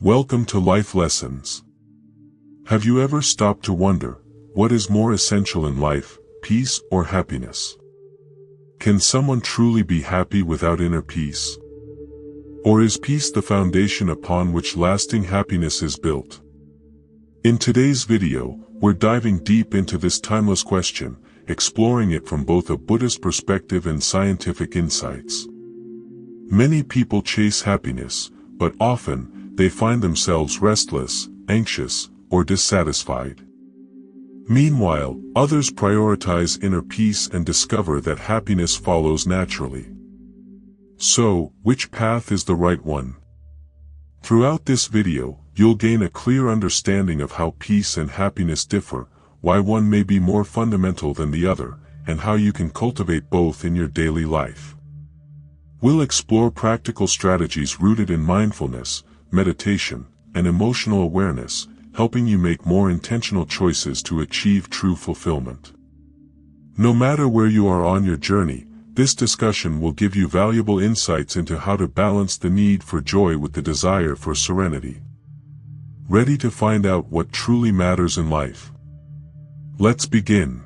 Welcome to Life Lessons. Have you ever stopped to wonder, what is more essential in life, peace or happiness? Can someone truly be happy without inner peace? Or is peace the foundation upon which lasting happiness is built? In today's video, we're diving deep into this timeless question, exploring it from both a Buddhist perspective and scientific insights. Many people chase happiness, but often, they find themselves restless, anxious, or dissatisfied. Meanwhile, others prioritize inner peace and discover that happiness follows naturally. So, which path is the right one? Throughout this video, you'll gain a clear understanding of how peace and happiness differ, why one may be more fundamental than the other, and how you can cultivate both in your daily life. We'll explore practical strategies rooted in mindfulness, meditation, and emotional awareness, helping you make more intentional choices to achieve true fulfillment. No matter where you are on your journey, this discussion will give you valuable insights into how to balance the need for joy with the desire for serenity. Ready to find out what truly matters in life? Let's begin.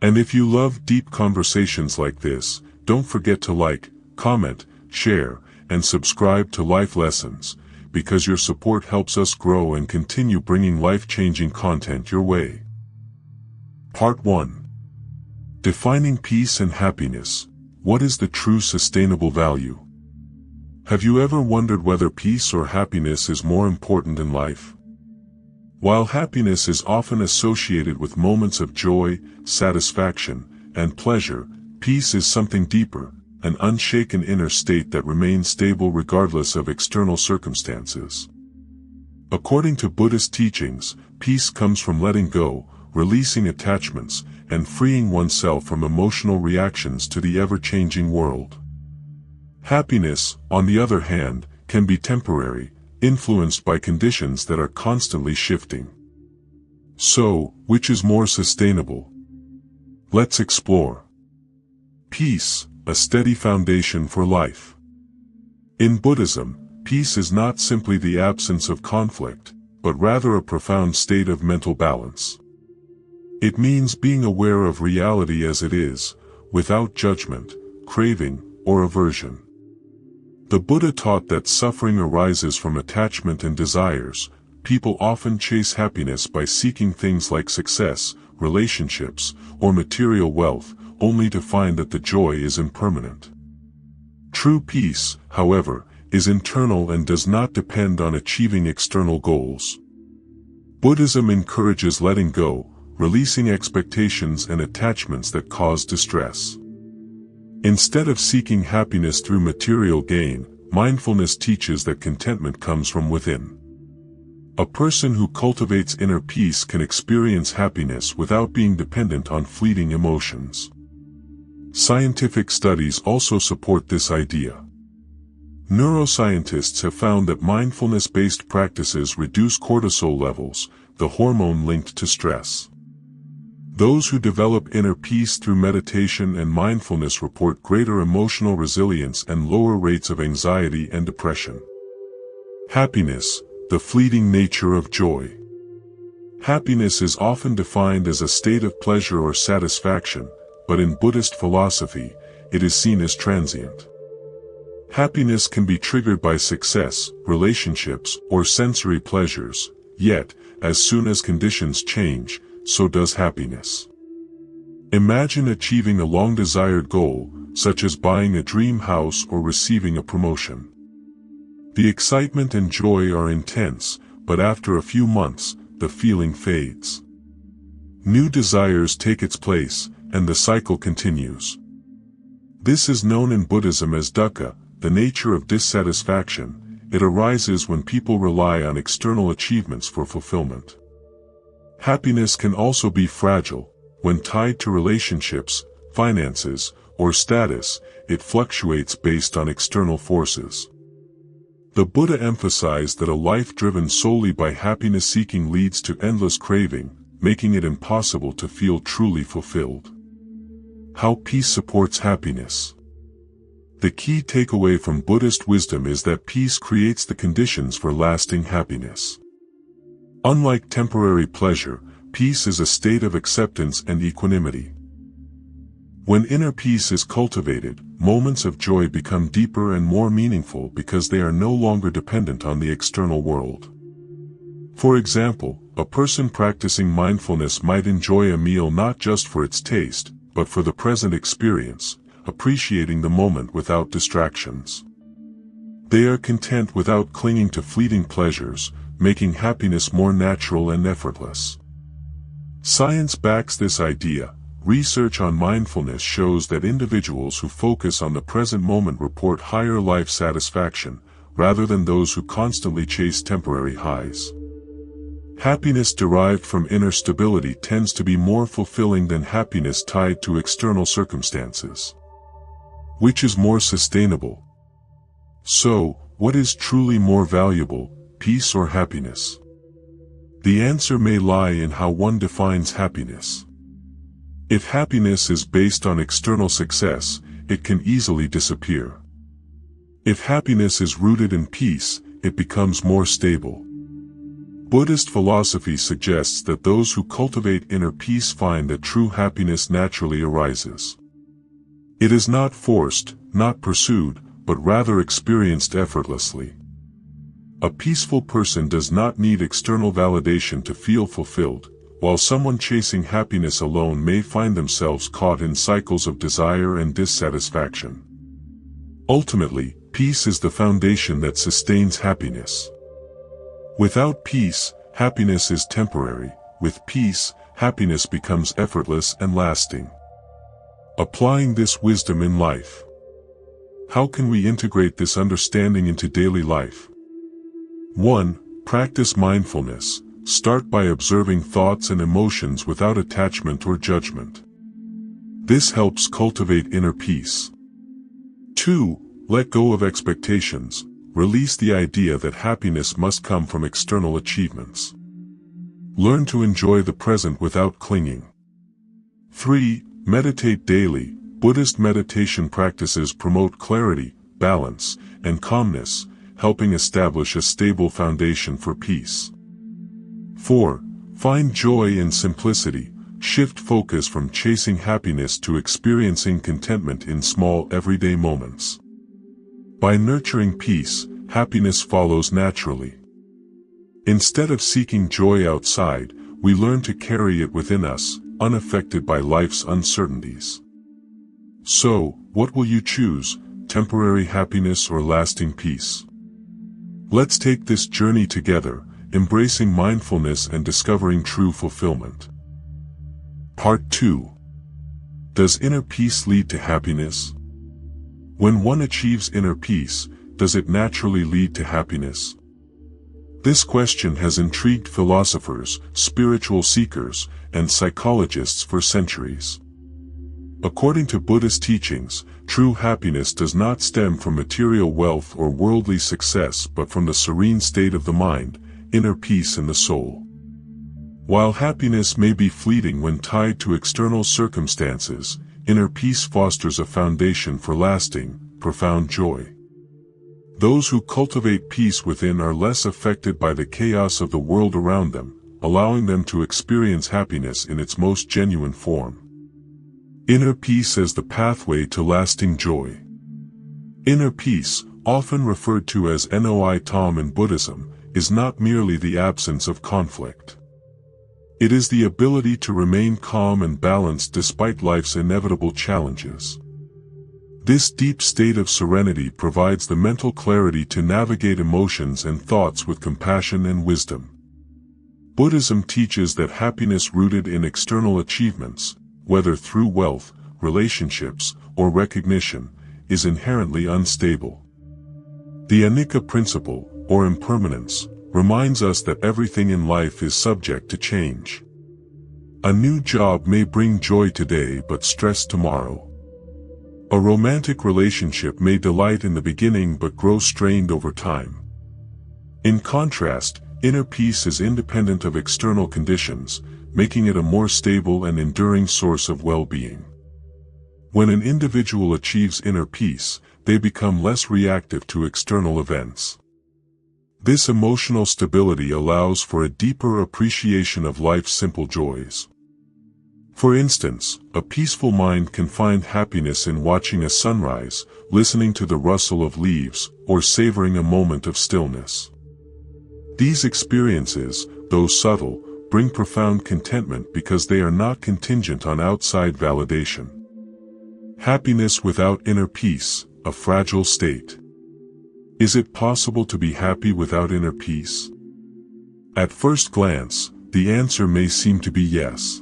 And if you love deep conversations like this, don't forget to like, comment, share, and subscribe to Life Lessons, because your support helps us grow and continue bringing life-changing content your way. Part 1. Defining peace and happiness. What is the true sustainable value? Have you ever wondered whether peace or happiness is more important in life? While happiness is often associated with moments of joy, satisfaction, and pleasure, peace is something deeper, an unshaken inner state that remains stable regardless of external circumstances. According to Buddhist teachings, peace comes from letting go, releasing attachments, and freeing oneself from emotional reactions to the ever-changing world. Happiness, on the other hand, can be temporary, influenced by conditions that are constantly shifting. So, which is more sustainable? Let's explore. Peace, a steady foundation for life. In Buddhism, peace is not simply the absence of conflict, but rather a profound state of mental balance. It means being aware of reality as it is, without judgment, craving, or aversion. The Buddha taught that suffering arises from attachment and desires. People often chase happiness by seeking things like success, relationships, or material wealth, only to find that the joy is impermanent. True peace, however, is internal and does not depend on achieving external goals. Buddhism encourages letting go, releasing expectations and attachments that cause distress. Instead of seeking happiness through material gain, mindfulness teaches that contentment comes from within. A person who cultivates inner peace can experience happiness without being dependent on fleeting emotions. Scientific studies also support this idea. Neuroscientists have found that mindfulness-based practices reduce cortisol levels, the hormone linked to stress. Those who develop inner peace through meditation and mindfulness report greater emotional resilience and lower rates of anxiety and depression. Happiness, the fleeting nature of joy. Happiness is often defined as a state of pleasure or satisfaction, but in Buddhist philosophy, it is seen as transient. Happiness can be triggered by success, relationships, or sensory pleasures, yet, as soon as conditions change, so does happiness. Imagine achieving a long-desired goal, such as buying a dream house or receiving a promotion. The excitement and joy are intense, but after a few months, the feeling fades. New desires take its place, and the cycle continues. This is known in Buddhism as dukkha, the nature of dissatisfaction. It arises when people rely on external achievements for fulfillment. Happiness can also be fragile. When tied to relationships, finances, or status, it fluctuates based on external forces. The Buddha emphasized that a life driven solely by happiness seeking leads to endless craving, making it impossible to feel truly fulfilled. How peace supports happiness. The key takeaway from Buddhist wisdom is that peace creates the conditions for lasting happiness. Unlike temporary pleasure, peace is a state of acceptance and equanimity. When inner peace is cultivated, moments of joy become deeper and more meaningful because they are no longer dependent on the external world. For example, a person practicing mindfulness might enjoy a meal not just for its taste, but for the present experience, appreciating the moment without distractions. They are content without clinging to fleeting pleasures, making happiness more natural and effortless. Science backs this idea. Research on mindfulness shows that individuals who focus on the present moment report higher life satisfaction, rather than those who constantly chase temporary highs. Happiness derived from inner stability tends to be more fulfilling than happiness tied to external circumstances. Which is more sustainable? So, what is truly more valuable, peace or happiness? The answer may lie in how one defines happiness. If happiness is based on external success, it can easily disappear. If happiness is rooted in peace, it becomes more stable. Buddhist philosophy suggests that those who cultivate inner peace find that true happiness naturally arises. It is not forced, not pursued, but rather experienced effortlessly. A peaceful person does not need external validation to feel fulfilled, while someone chasing happiness alone may find themselves caught in cycles of desire and dissatisfaction. Ultimately, peace is the foundation that sustains happiness. Without peace, happiness is temporary. With peace, happiness becomes effortless and lasting. Applying this wisdom in life. How can we integrate this understanding into daily life? 1. Practice mindfulness. Start by observing thoughts and emotions without attachment or judgment. This helps cultivate inner peace. 2. Let go of expectations. Release the idea that happiness must come from external achievements. Learn to enjoy the present without clinging. 3. Meditate daily. Buddhist meditation practices promote clarity, balance, and calmness, helping establish a stable foundation for peace. 4. Find joy in simplicity. Shift focus from chasing happiness to experiencing contentment in small everyday moments. By nurturing peace, happiness follows naturally. Instead of seeking joy outside, we learn to carry it within us, unaffected by life's uncertainties. So, what will you choose, temporary happiness or lasting peace? Let's take this journey together, embracing mindfulness and discovering true fulfillment. Part 2. Does inner peace lead to happiness? When one achieves inner peace, does it naturally lead to happiness? This question has intrigued philosophers, spiritual seekers, and psychologists for centuries. According to Buddhist teachings, true happiness does not stem from material wealth or worldly success but from the serene state of the mind, inner peace in the soul. While happiness may be fleeting when tied to external circumstances, inner peace fosters a foundation for lasting, profound joy. Those who cultivate peace within are less affected by the chaos of the world around them, allowing them to experience happiness in its most genuine form. Inner peace as the pathway to lasting joy. Inner peace, often referred to as Noi Tom in Buddhism, is not merely the absence of conflict. It is the ability to remain calm and balanced despite life's inevitable challenges. This deep state of serenity provides the mental clarity to navigate emotions and thoughts with compassion and wisdom. Buddhism teaches that happiness rooted in external achievements, whether through wealth, relationships, or recognition, is inherently unstable. The anicca principle, or impermanence, reminds us that everything in life is subject to change. A new job may bring joy today but stress tomorrow. A romantic relationship may delight in the beginning but grow strained over time. In contrast, inner peace is independent of external conditions, making it a more stable and enduring source of well-being. When an individual achieves inner peace, they become less reactive to external events. This emotional stability allows for a deeper appreciation of life's simple joys. For instance, a peaceful mind can find happiness in watching a sunrise, listening to the rustle of leaves, or savoring a moment of stillness. These experiences, though subtle, bring profound contentment because they are not contingent on outside validation. Happiness without inner peace, a fragile state. Is it possible to be happy without inner peace? At first glance, the answer may seem to be yes.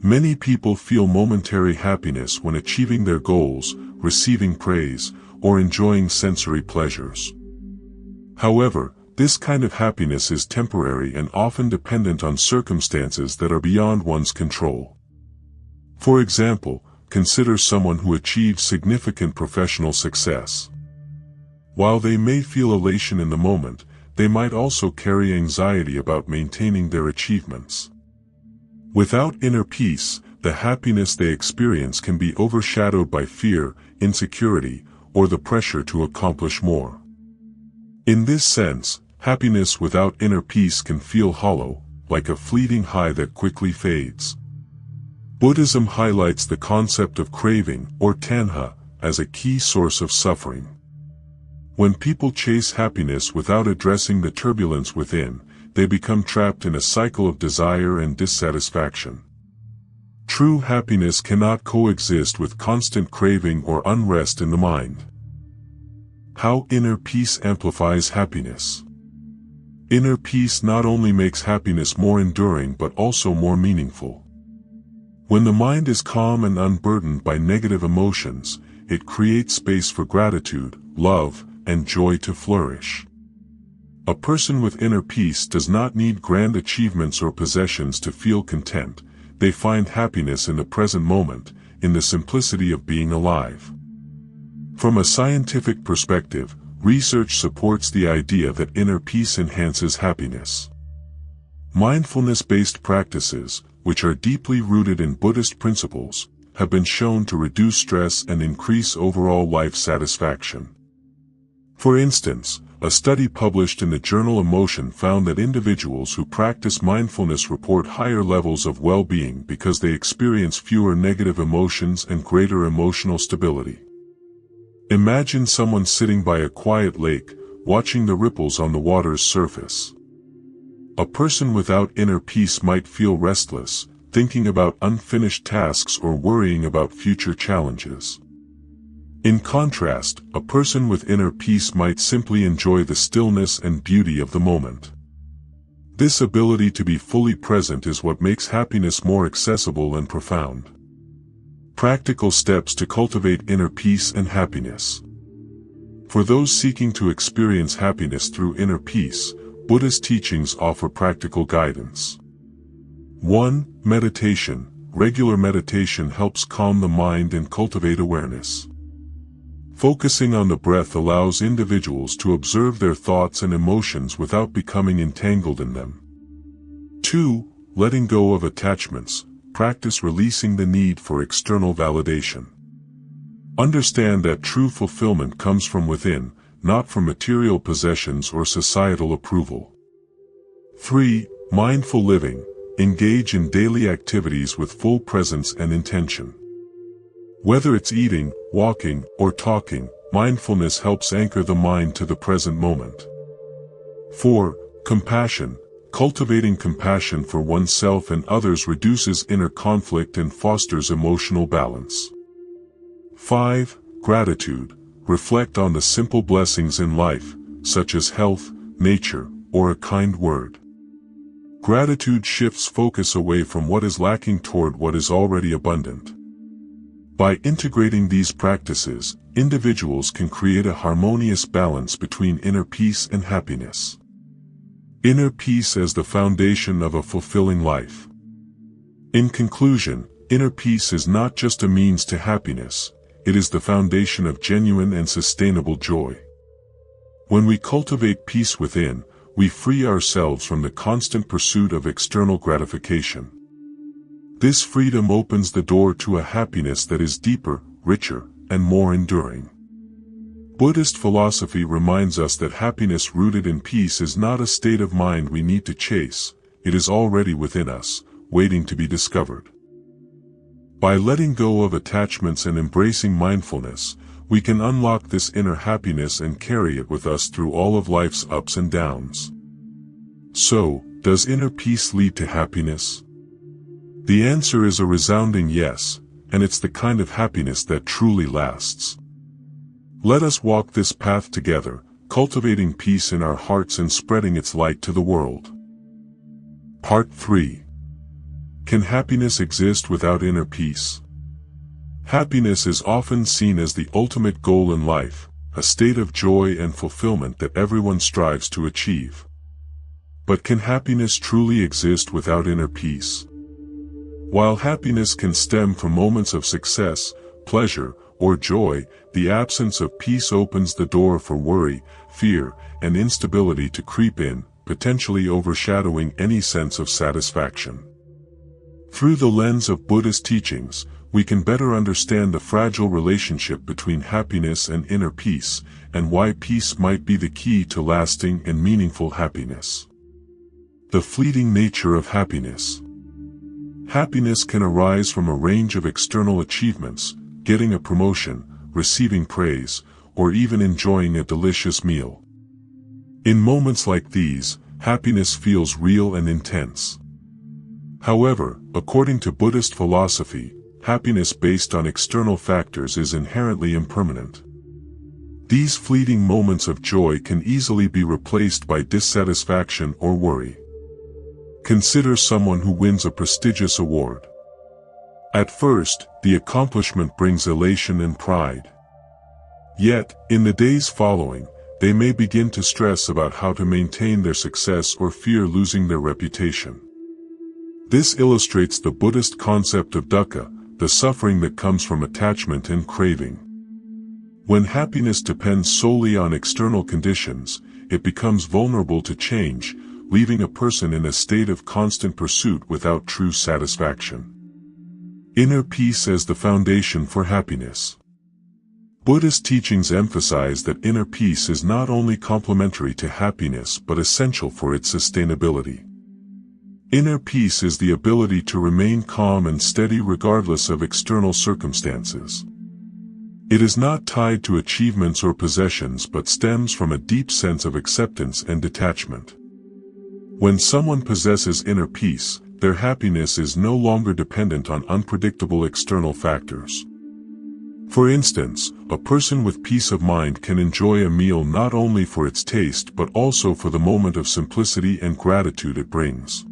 Many people feel momentary happiness when achieving their goals, receiving praise, or enjoying sensory pleasures. However, this kind of happiness is temporary and often dependent on circumstances that are beyond one's control. For example, consider someone who achieves significant professional success. While they may feel elation in the moment, they might also carry anxiety about maintaining their achievements. Without inner peace, the happiness they experience can be overshadowed by fear, insecurity, or the pressure to accomplish more. In this sense, happiness without inner peace can feel hollow, like a fleeting high that quickly fades. Buddhism highlights the concept of craving, or tanha, as a key source of suffering. When people chase happiness without addressing the turbulence within, they become trapped in a cycle of desire and dissatisfaction. True happiness cannot coexist with constant craving or unrest in the mind. How inner peace amplifies happiness. Inner peace not only makes happiness more enduring but also more meaningful. When the mind is calm and unburdened by negative emotions, it creates space for gratitude, love, and joy to flourish. A person with inner peace does not need grand achievements or possessions to feel content. They find happiness in the present moment, in the simplicity of being alive. From a scientific perspective, research supports the idea that inner peace enhances happiness. Mindfulness-based practices, which are deeply rooted in Buddhist principles, have been shown to reduce stress and increase overall life satisfaction. For instance, a study published in the journal Emotion found that individuals who practice mindfulness report higher levels of well-being because they experience fewer negative emotions and greater emotional stability. Imagine someone sitting by a quiet lake, watching the ripples on the water's surface. A person without inner peace might feel restless, thinking about unfinished tasks or worrying about future challenges. In contrast, a person with inner peace might simply enjoy the stillness and beauty of the moment. This ability to be fully present is what makes happiness more accessible and profound. Practical steps to cultivate inner peace and happiness. For those seeking to experience happiness through inner peace, Buddhist teachings offer practical guidance. 1. Meditation. Regular meditation helps calm the mind and cultivate awareness. Focusing on the breath allows individuals to observe their thoughts and emotions without becoming entangled in them. 2. Letting go of attachments. Practice releasing the need for external validation. Understand that true fulfillment comes from within, not from material possessions or societal approval. 3. Mindful living. Engage in daily activities with full presence and intention. Whether it's eating, walking, or talking, mindfulness helps anchor the mind to the present moment. 4. Compassion. Cultivating compassion for oneself and others reduces inner conflict and fosters emotional balance. 5. Gratitude. Reflect on the simple blessings in life, such as health, nature, or a kind word. Gratitude shifts focus away from what is lacking toward what is already abundant. By integrating these practices, individuals can create a harmonious balance between inner peace and happiness. Inner peace as the foundation of a fulfilling life. In conclusion, inner peace is not just a means to happiness, it is the foundation of genuine and sustainable joy. When we cultivate peace within, we free ourselves from the constant pursuit of external gratification. This freedom opens the door to a happiness that is deeper, richer, and more enduring. Buddhist philosophy reminds us that happiness rooted in peace is not a state of mind we need to chase, it is already within us, waiting to be discovered. By letting go of attachments and embracing mindfulness, we can unlock this inner happiness and carry it with us through all of life's ups and downs. So, does inner peace lead to happiness? The answer is a resounding yes, and it's the kind of happiness that truly lasts. Let us walk this path together, cultivating peace in our hearts and spreading its light to the world. Part 3. Can happiness exist without inner peace? Happiness is often seen as the ultimate goal in life, a state of joy and fulfillment that everyone strives to achieve. But can happiness truly exist without inner peace? While happiness can stem from moments of success, pleasure, or joy, the absence of peace opens the door for worry, fear, and instability to creep in, potentially overshadowing any sense of satisfaction. Through the lens of Buddhist teachings, we can better understand the fragile relationship between happiness and inner peace, and why peace might be the key to lasting and meaningful happiness. The fleeting nature of happiness. Happiness can arise from a range of external achievements, getting a promotion, receiving praise, or even enjoying a delicious meal. In moments like these, happiness feels real and intense. However, according to Buddhist philosophy, happiness based on external factors is inherently impermanent. These fleeting moments of joy can easily be replaced by dissatisfaction or worry. Consider someone who wins a prestigious award. At first, the accomplishment brings elation and pride. Yet, in the days following, they may begin to stress about how to maintain their success or fear losing their reputation. This illustrates the Buddhist concept of dukkha, the suffering that comes from attachment and craving. When happiness depends solely on external conditions, it becomes vulnerable to change, leaving a person in a state of constant pursuit without true satisfaction. Inner peace as the foundation for happiness. Buddhist teachings emphasize that inner peace is not only complementary to happiness but essential for its sustainability. Inner peace is the ability to remain calm and steady regardless of external circumstances. It is not tied to achievements or possessions but stems from a deep sense of acceptance and detachment. When someone possesses inner peace, their happiness is no longer dependent on unpredictable external factors. For instance, a person with peace of mind can enjoy a meal not only for its taste but also for the moment of simplicity and gratitude it brings.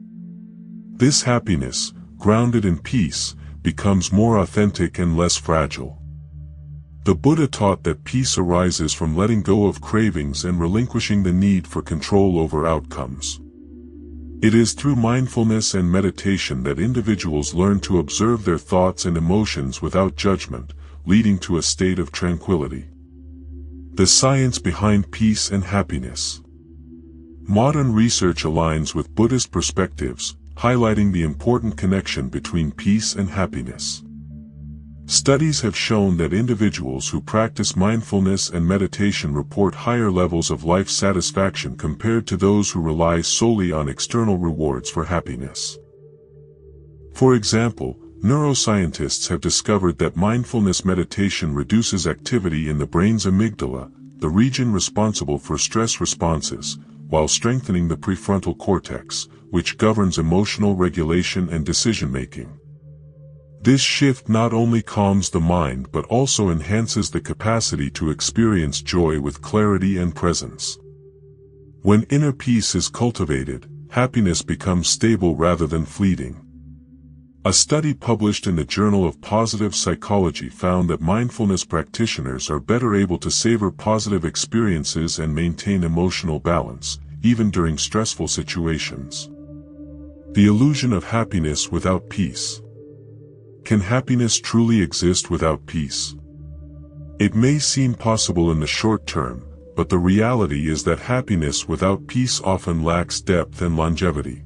This happiness, grounded in peace, becomes more authentic and less fragile. The Buddha taught that peace arises from letting go of cravings and relinquishing the need for control over outcomes. It is through mindfulness and meditation that individuals learn to observe their thoughts and emotions without judgment, leading to a state of tranquility. The science behind peace and happiness. Modern research aligns with Buddhist perspectives, highlighting the important connection between peace and happiness. Studies have shown that individuals who practice mindfulness and meditation report higher levels of life satisfaction compared to those who rely solely on external rewards for happiness. For example, neuroscientists have discovered that mindfulness meditation reduces activity in the brain's amygdala, the region responsible for stress responses, while strengthening the prefrontal cortex, which governs emotional regulation and decision-making. This shift not only calms the mind but also enhances the capacity to experience joy with clarity and presence. When inner peace is cultivated, happiness becomes stable rather than fleeting. A study published in the Journal of Positive Psychology found that mindfulness practitioners are better able to savor positive experiences and maintain emotional balance, even during stressful situations. The illusion of happiness without peace. Can happiness truly exist without peace? It may seem possible in the short term, but the reality is that happiness without peace often lacks depth and longevity.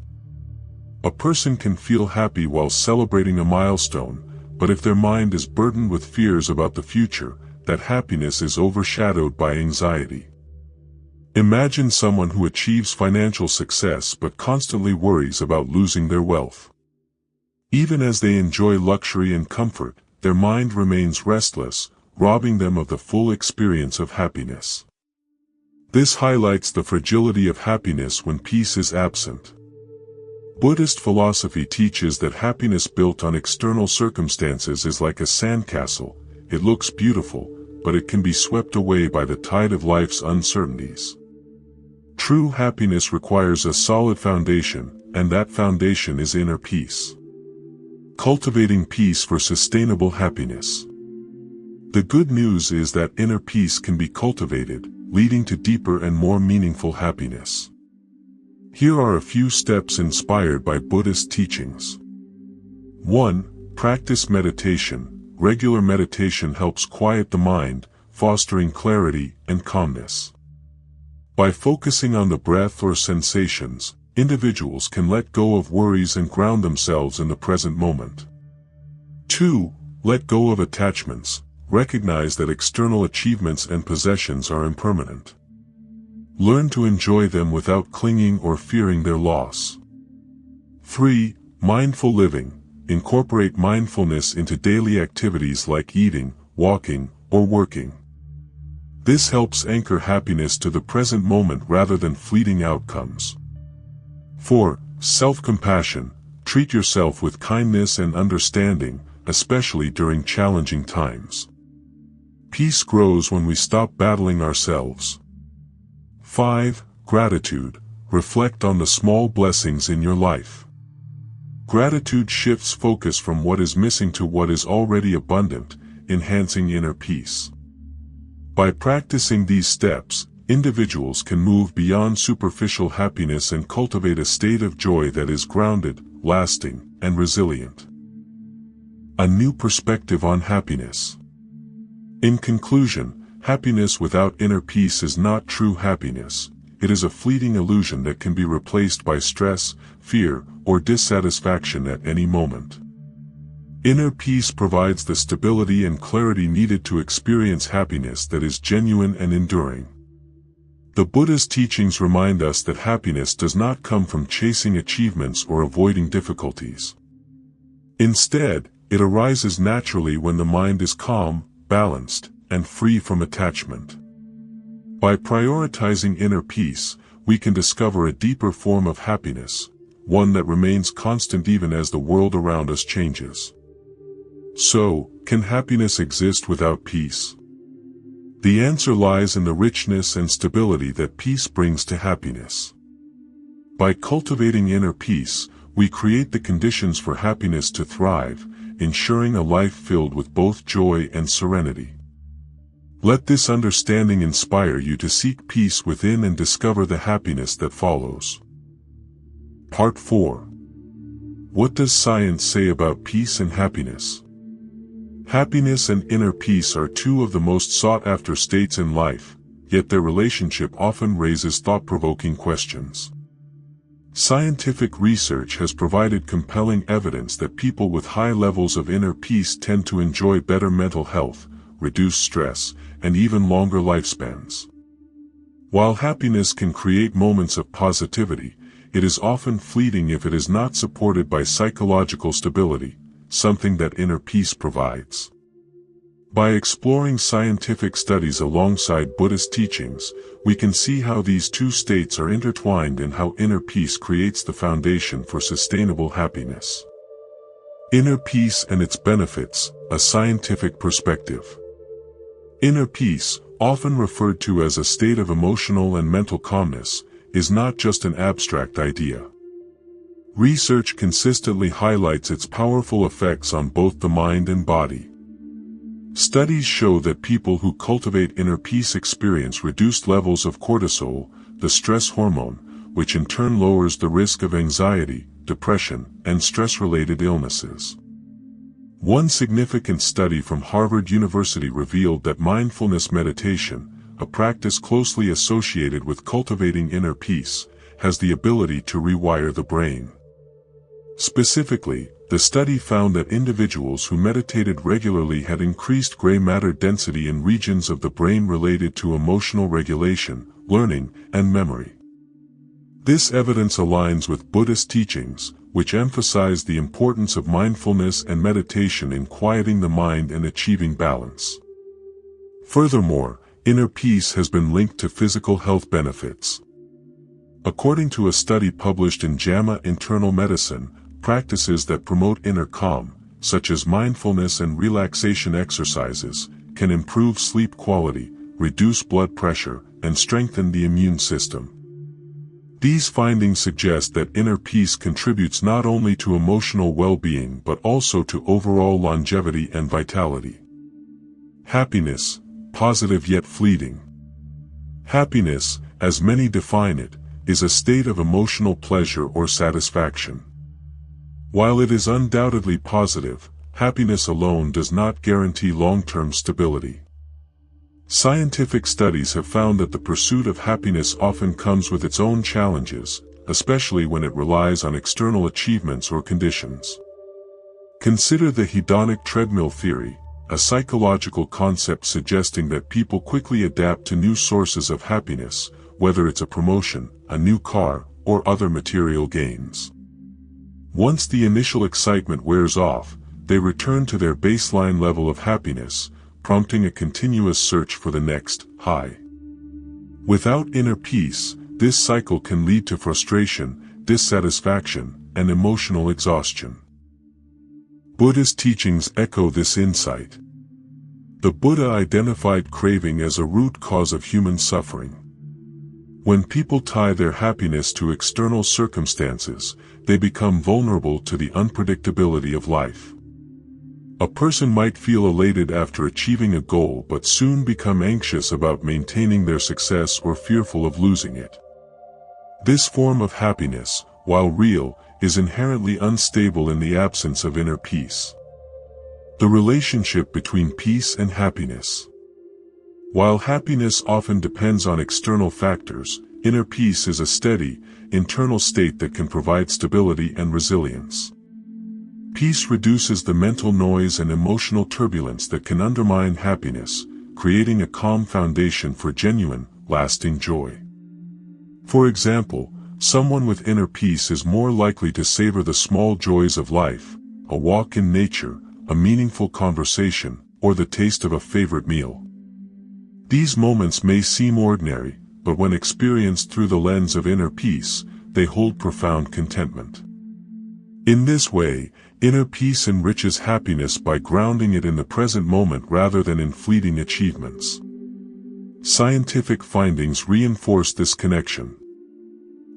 A person can feel happy while celebrating a milestone, but if their mind is burdened with fears about the future, that happiness is overshadowed by anxiety. Imagine someone who achieves financial success but constantly worries about losing their wealth. Even as they enjoy luxury and comfort, their mind remains restless, robbing them of the full experience of happiness. This highlights the fragility of happiness when peace is absent. Buddhist philosophy teaches that happiness built on external circumstances is like a sandcastle. It looks beautiful, but it can be swept away by the tide of life's uncertainties. True happiness requires a solid foundation, and that foundation is inner peace. Cultivating peace for sustainable happiness. The good news is that inner peace can be cultivated, leading to deeper and more meaningful happiness. Here are a few steps inspired by Buddhist teachings. 1. Practice meditation. Regular meditation helps quiet the mind, fostering clarity and calmness. By focusing on the breath or sensations, individuals can let go of worries and ground themselves in the present moment. 2. Let go of attachments. Recognize that external achievements and possessions are impermanent. Learn to enjoy them without clinging or fearing their loss. 3. Mindful living. Incorporate mindfulness into daily activities like eating, walking, or working. This helps anchor happiness to the present moment rather than fleeting outcomes. 4. Self-compassion. Treat yourself with kindness and understanding, especially during challenging times. Peace grows when we stop battling ourselves. 5. Gratitude. Reflect on the small blessings in your life. Gratitude shifts focus from what is missing to what is already abundant, enhancing inner peace. By practicing these steps, individuals can move beyond superficial happiness and cultivate a state of joy that is grounded, lasting, and resilient. A new perspective on happiness. In conclusion, happiness without inner peace is not true happiness. It is a fleeting illusion that can be replaced by stress, fear, or dissatisfaction at any moment. Inner peace provides the stability and clarity needed to experience happiness that is genuine and enduring. The Buddha's teachings remind us that happiness does not come from chasing achievements or avoiding difficulties. Instead, it arises naturally when the mind is calm, balanced, and free from attachment. By prioritizing inner peace, we can discover a deeper form of happiness, one that remains constant even as the world around us changes. So, can happiness exist without peace? The answer lies in the richness and stability that peace brings to happiness. By cultivating inner peace, we create the conditions for happiness to thrive, ensuring a life filled with both joy and serenity. Let this understanding inspire you to seek peace within and discover the happiness that follows. Part 4. What does science say about peace and happiness? Happiness and inner peace are two of the most sought-after states in life, yet their relationship often raises thought-provoking questions. Scientific research has provided compelling evidence that people with high levels of inner peace tend to enjoy better mental health, reduce stress, and even longer lifespans. While happiness can create moments of positivity, it is often fleeting if it is not supported by psychological stability, something that inner peace provides. By exploring scientific studies alongside Buddhist teachings, we can see how these two states are intertwined and how inner peace creates the foundation for sustainable happiness. Inner peace and its benefits, a scientific perspective. Inner peace, often referred to as a state of emotional and mental calmness, is not just an abstract idea. Research consistently highlights its powerful effects on both the mind and body. Studies show that people who cultivate inner peace experience reduced levels of cortisol, the stress hormone, which in turn lowers the risk of anxiety, depression, and stress-related illnesses. One significant study from Harvard University revealed that mindfulness meditation, a practice closely associated with cultivating inner peace, has the ability to rewire the brain. Specifically, the study found that individuals who meditated regularly had increased gray matter density in regions of the brain related to emotional regulation, learning, and memory. This evidence aligns with Buddhist teachings, which emphasize the importance of mindfulness and meditation in quieting the mind and achieving balance. Furthermore, inner peace has been linked to physical health benefits. According to a study published in JAMA Internal Medicine, practices that promote inner calm, such as mindfulness and relaxation exercises, can improve sleep quality, reduce blood pressure, and strengthen the immune system. These findings suggest that inner peace contributes not only to emotional well-being but also to overall longevity and vitality. Happiness, positive yet fleeting. Happiness, as many define it, is a state of emotional pleasure or satisfaction. While it is undoubtedly positive, happiness alone does not guarantee long-term stability. Scientific studies have found that the pursuit of happiness often comes with its own challenges, especially when it relies on external achievements or conditions. Consider the hedonic treadmill theory, a psychological concept suggesting that people quickly adapt to new sources of happiness, whether it's a promotion, a new car, or other material gains. Once the initial excitement wears off, they return to their baseline level of happiness, prompting a continuous search for the next high. Without inner peace, this cycle can lead to frustration, dissatisfaction, and emotional exhaustion. Buddhist teachings echo this insight. The Buddha identified craving as a root cause of human suffering. When people tie their happiness to external circumstances, they become vulnerable to the unpredictability of life. A person might feel elated after achieving a goal but soon become anxious about maintaining their success or fearful of losing it. This form of happiness, while real, is inherently unstable in the absence of inner peace. The relationship between peace and happiness. While happiness often depends on external factors, inner peace is a steady, internal state that can provide stability and resilience. Peace reduces the mental noise and emotional turbulence that can undermine happiness, creating a calm foundation for genuine, lasting joy. For example, someone with inner peace is more likely to savor the small joys of life, a walk in nature, a meaningful conversation, or the taste of a favorite meal. These moments may seem ordinary, but when experienced through the lens of inner peace, they hold profound contentment. In this way, inner peace enriches happiness by grounding it in the present moment rather than in fleeting achievements. Scientific findings reinforce this connection.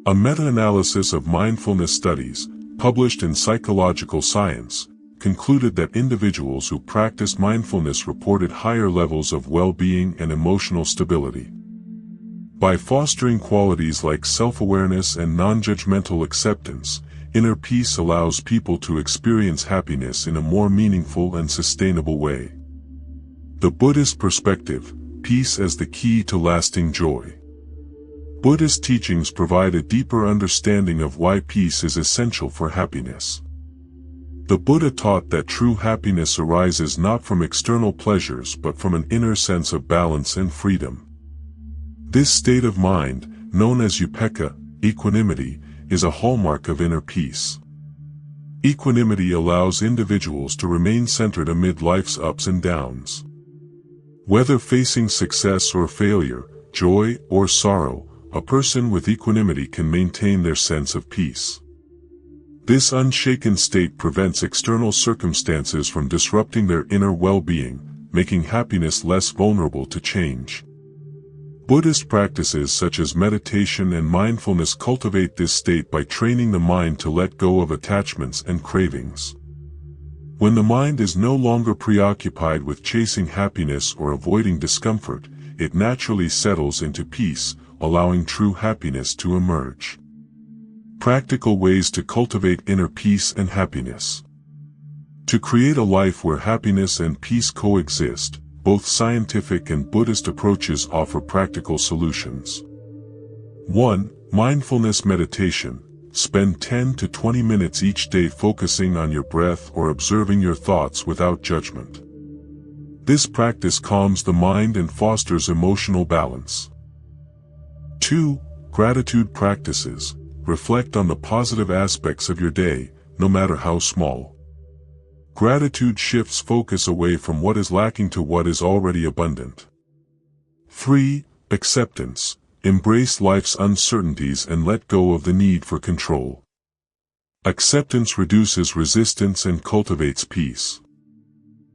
A meta-analysis of mindfulness studies, published in Psychological Science, concluded that individuals who practiced mindfulness reported higher levels of well-being and emotional stability. By fostering qualities like self-awareness and non-judgmental acceptance, inner peace allows people to experience happiness in a more meaningful and sustainable way. The Buddhist perspective, peace as the key to lasting joy. Buddhist teachings provide a deeper understanding of why peace is essential for happiness. The Buddha taught that true happiness arises not from external pleasures but from an inner sense of balance and freedom. This state of mind, known as upekkha, equanimity, is a hallmark of inner peace. Equanimity allows individuals to remain centered amid life's ups and downs. Whether facing success or failure, joy or sorrow, a person with equanimity can maintain their sense of peace. This unshaken state prevents external circumstances from disrupting their inner well-being, making happiness less vulnerable to change. Buddhist practices such as meditation and mindfulness cultivate this state by training the mind to let go of attachments and cravings. When the mind is no longer preoccupied with chasing happiness or avoiding discomfort, it naturally settles into peace, allowing true happiness to emerge. Practical ways to cultivate inner peace and happiness. To create a life where happiness and peace coexist, both scientific and Buddhist approaches offer practical solutions. 1. Mindfulness meditation. spend 10 to 20 minutes each day focusing on your breath or observing your thoughts without judgment. This practice calms the mind and fosters emotional balance. 2. Gratitude practices. Reflect on the positive aspects of your day, no matter how small. Gratitude shifts focus away from what is lacking to what is already abundant. 3. Acceptance. Embrace life's uncertainties and let go of the need for control. Acceptance reduces resistance and cultivates peace.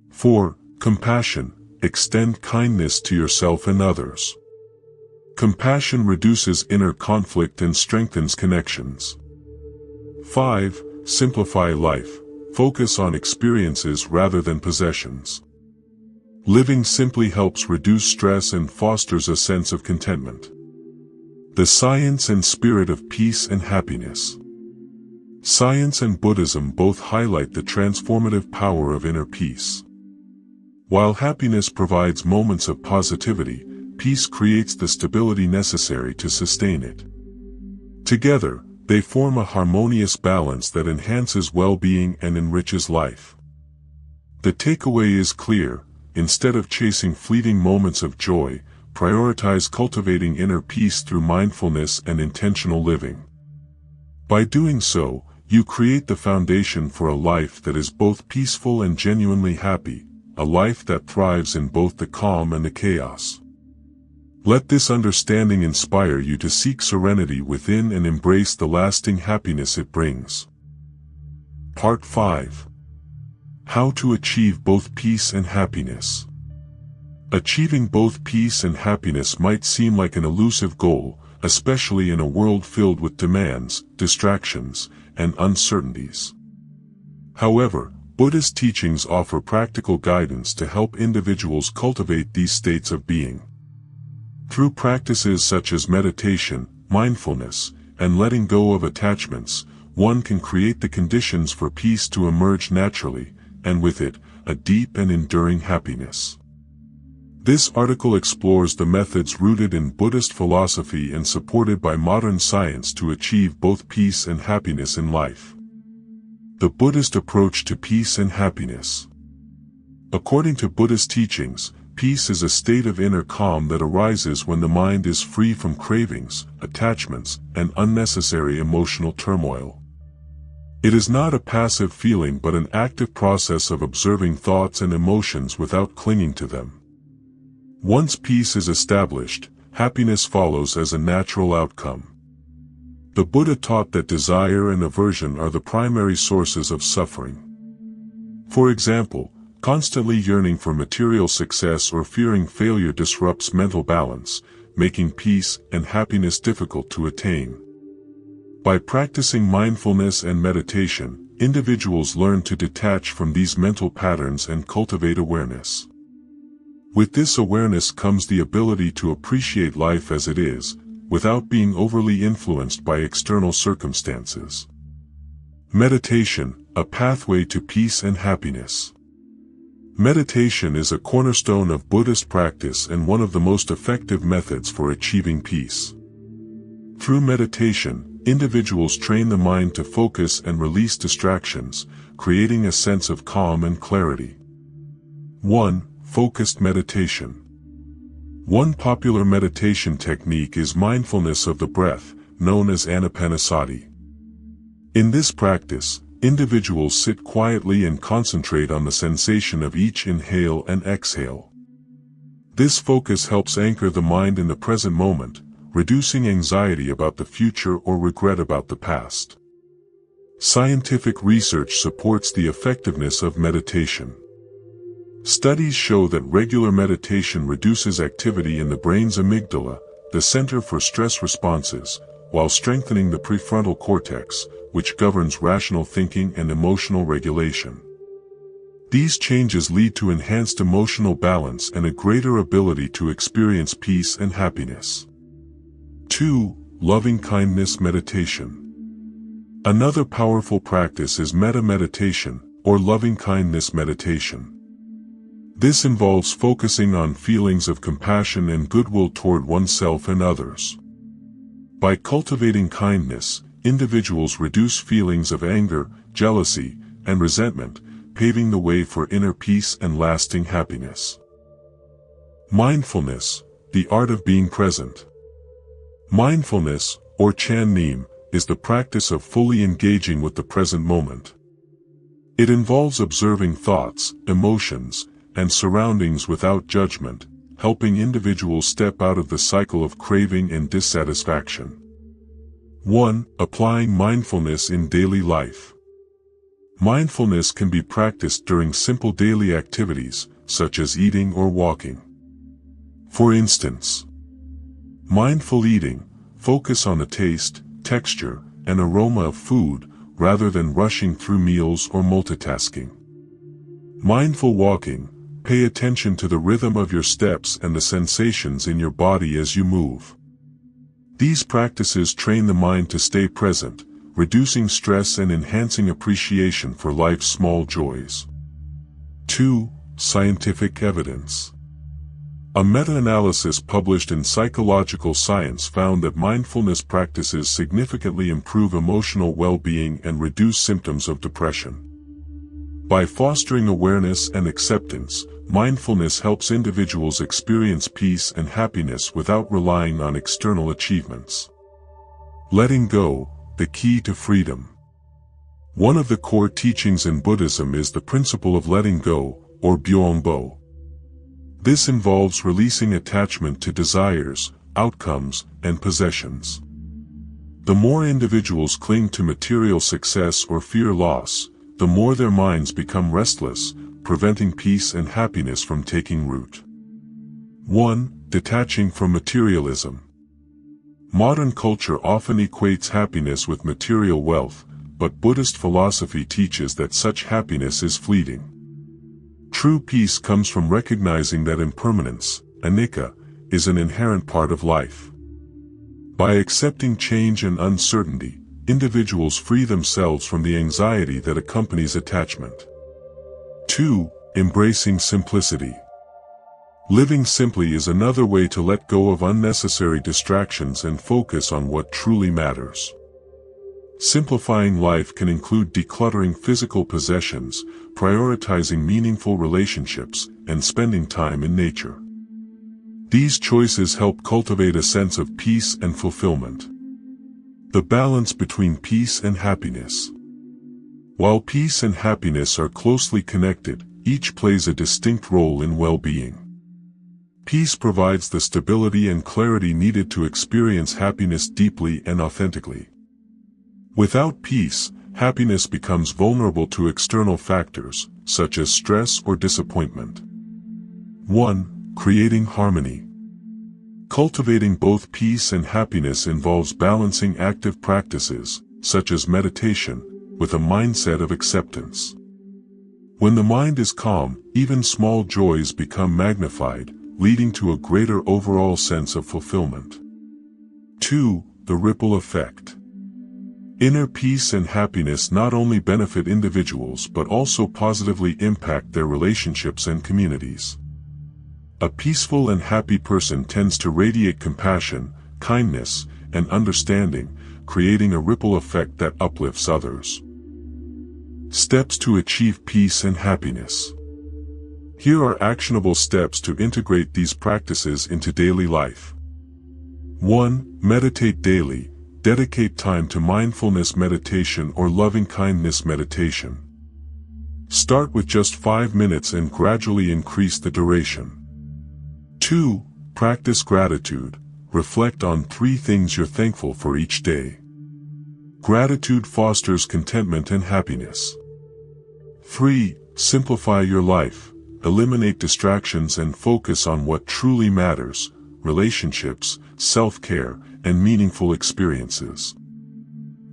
4. Compassion. Extend kindness to yourself and others. Compassion reduces inner conflict and strengthens connections. 5. Simplify life. Focus on experiences rather than possessions. Living simply helps reduce stress and fosters a sense of contentment. The science and spirit of peace and happiness. Science and Buddhism both highlight the transformative power of inner peace. While happiness provides moments of positivity, peace creates the stability necessary to sustain it. Together, they form a harmonious balance that enhances well-being and enriches life. The takeaway is clear: instead of chasing fleeting moments of joy, prioritize cultivating inner peace through mindfulness and intentional living. By doing so, you create the foundation for a life that is both peaceful and genuinely happy, a life that thrives in both the calm and the chaos. Let this understanding inspire you to seek serenity within and embrace the lasting happiness it brings. Part 5. How to achieve both peace and happiness. Achieving both peace and happiness might seem like an elusive goal, especially in a world filled with demands, distractions, and uncertainties. However, Buddhist teachings offer practical guidance to help individuals cultivate these states of being. Through practices such as meditation, mindfulness, and letting go of attachments, one can create the conditions for peace to emerge naturally, and with it, a deep and enduring happiness. This article explores the methods rooted in Buddhist philosophy and supported by modern science to achieve both peace and happiness in life. The Buddhist approach to peace and happiness. According to Buddhist teachings, peace is a state of inner calm that arises when the mind is free from cravings, attachments, and unnecessary emotional turmoil. It is not a passive feeling but an active process of observing thoughts and emotions without clinging to them. Once peace is established, happiness follows as a natural outcome. The Buddha taught that desire and aversion are the primary sources of suffering. For example, constantly yearning for material success or fearing failure disrupts mental balance, making peace and happiness difficult to attain. By practicing mindfulness and meditation, individuals learn to detach from these mental patterns and cultivate awareness. With this awareness comes the ability to appreciate life as it is, without being overly influenced by external circumstances. Meditation, a pathway to peace and happiness. Meditation is a cornerstone of Buddhist practice and one of the most effective methods for achieving peace. Through meditation, individuals train the mind to focus and release distractions, creating a sense of calm and clarity. 1. Focused meditation. One popular meditation technique is mindfulness of the breath, known as anapanasati. In this practice, individuals sit quietly and concentrate on the sensation of each inhale and exhale. This focus helps anchor the mind in the present moment, reducing anxiety about the future or regret about the past. Scientific research supports the effectiveness of meditation. Studies show that regular meditation reduces activity in the brain's amygdala, the center for stress responses, while strengthening the prefrontal cortex, which governs rational thinking and emotional regulation. These changes lead to enhanced emotional balance and a greater ability to experience peace and happiness. 2. Loving-kindness meditation. Another powerful practice is metta meditation, or loving-kindness meditation. This involves focusing on feelings of compassion and goodwill toward oneself and others. By cultivating kindness, individuals reduce feelings of anger, jealousy, and resentment, paving the way for inner peace and lasting happiness. Mindfulness, the art of being present. Mindfulness, or Chan Neem, is the practice of fully engaging with the present moment. It involves observing thoughts, emotions, and surroundings without judgment, helping individuals step out of the cycle of craving and dissatisfaction. 1. Applying mindfulness in daily life. Mindfulness can be practiced during simple daily activities, such as eating or walking. For instance, mindful eating, focus on the taste, texture, and aroma of food, rather than rushing through meals or multitasking. Mindful walking, pay attention to the rhythm of your steps and the sensations in your body as you move. These practices train the mind to stay present, reducing stress and enhancing appreciation for life's small joys. 2. Scientific evidence. A meta-analysis published in Psychological Science found that mindfulness practices significantly improve emotional well-being and reduce symptoms of depression. By fostering awareness and acceptance, mindfulness helps individuals experience peace and happiness without relying on external achievements. Letting go, the key to freedom. One of the core teachings in Buddhism is the principle of letting go, or Byongbo. This involves releasing attachment to desires, outcomes, and possessions. The more individuals cling to material success or fear loss, the more their minds become restless, preventing peace and happiness from taking root. 1. Detaching from materialism. Modern culture often equates happiness with material wealth, but Buddhist philosophy teaches that such happiness is fleeting. True peace comes from recognizing that impermanence, anicca, is an inherent part of life. By accepting change and uncertainty, individuals free themselves from the anxiety that accompanies attachment. 2. Embracing simplicity. Living simply is another way to let go of unnecessary distractions and focus on what truly matters. Simplifying life can include decluttering physical possessions, prioritizing meaningful relationships, and spending time in nature. These choices help cultivate a sense of peace and fulfillment. The balance between peace and happiness. While peace and happiness are closely connected, each plays a distinct role in well-being. Peace provides the stability and clarity needed to experience happiness deeply and authentically. Without peace, happiness becomes vulnerable to external factors, such as stress or disappointment. 1. Creating harmony. Cultivating both peace and happiness involves balancing active practices, such as meditation, with a mindset of acceptance. When the mind is calm, even small joys become magnified, leading to a greater overall sense of fulfillment. 2. The ripple effect. Inner peace and happiness not only benefit individuals but also positively impact their relationships and communities. A peaceful and happy person tends to radiate compassion, kindness, and understanding, creating a ripple effect that uplifts others. Steps to achieve peace and happiness. Here are actionable steps to integrate these practices into daily life. 1. Meditate daily. Dedicate time to mindfulness meditation or loving-kindness meditation. Start with just 5 minutes and gradually increase the duration. 2. Practice gratitude. Reflect on 3 things you're thankful for each day. Gratitude fosters contentment and happiness. 3. Simplify your life. Eliminate distractions and focus on what truly matters: relationships, self-care, and meaningful experiences.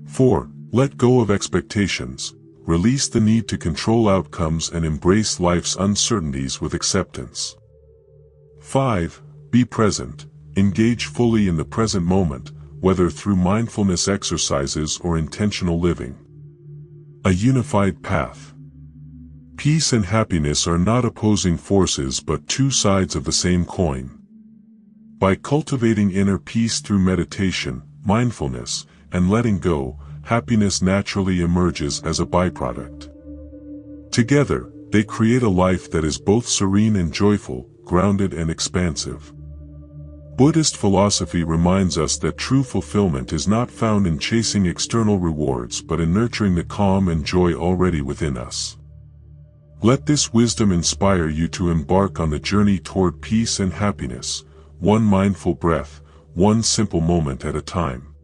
4. Let go of expectations. Release the need to control outcomes and embrace life's uncertainties with acceptance. 5. Be present. Engage fully in the present moment, whether through mindfulness exercises or intentional living. A unified path. Peace and happiness are not opposing forces but 2 sides of the same coin. By cultivating inner peace through meditation, mindfulness, and letting go, happiness naturally emerges as a byproduct. Together, they create a life that is both serene and joyful, grounded and expansive. Buddhist philosophy reminds us that true fulfillment is not found in chasing external rewards but in nurturing the calm and joy already within us. Let this wisdom inspire you to embark on the journey toward peace and happiness, one mindful breath, one simple moment at a time.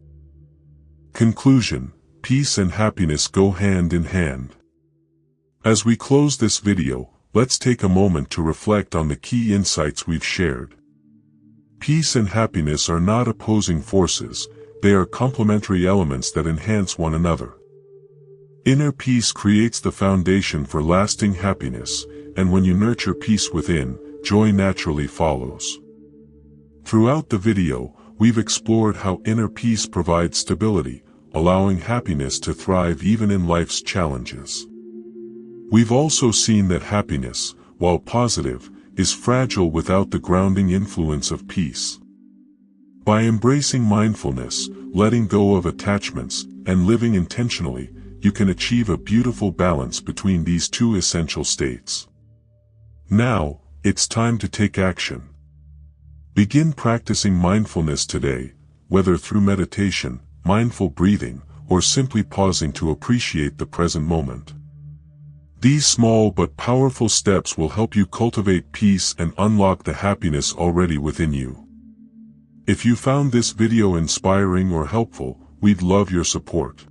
Conclusion: peace and happiness go hand in hand. As we close this video, let's take a moment to reflect on the key insights we've shared. Peace and happiness are not opposing forces, they are complementary elements that enhance one another. Inner peace creates the foundation for lasting happiness, and when you nurture peace within, joy naturally follows. Throughout the video, we've explored how inner peace provides stability, allowing happiness to thrive even in life's challenges. We've also seen that happiness, while positive, is fragile without the grounding influence of peace. By embracing mindfulness, letting go of attachments, and living intentionally, you can achieve a beautiful balance between these two essential states. Now, it's time to take action. Begin practicing mindfulness today, whether through meditation, mindful breathing, or simply pausing to appreciate the present moment. These small but powerful steps will help you cultivate peace and unlock the happiness already within you. If you found this video inspiring or helpful, we'd love your support.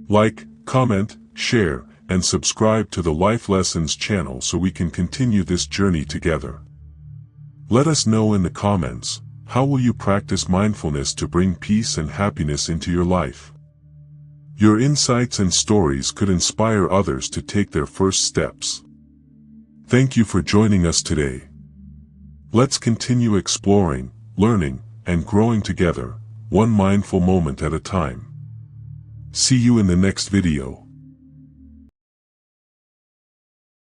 Like, comment, share, and subscribe to the Life Lessons channel so we can continue this journey together. Let us know in the comments, how will you practice mindfulness to bring peace and happiness into your life? Your insights and stories could inspire others to take their first steps. Thank you for joining us today. Let's continue exploring, learning, and growing together, one mindful moment at a time. See you in the next video.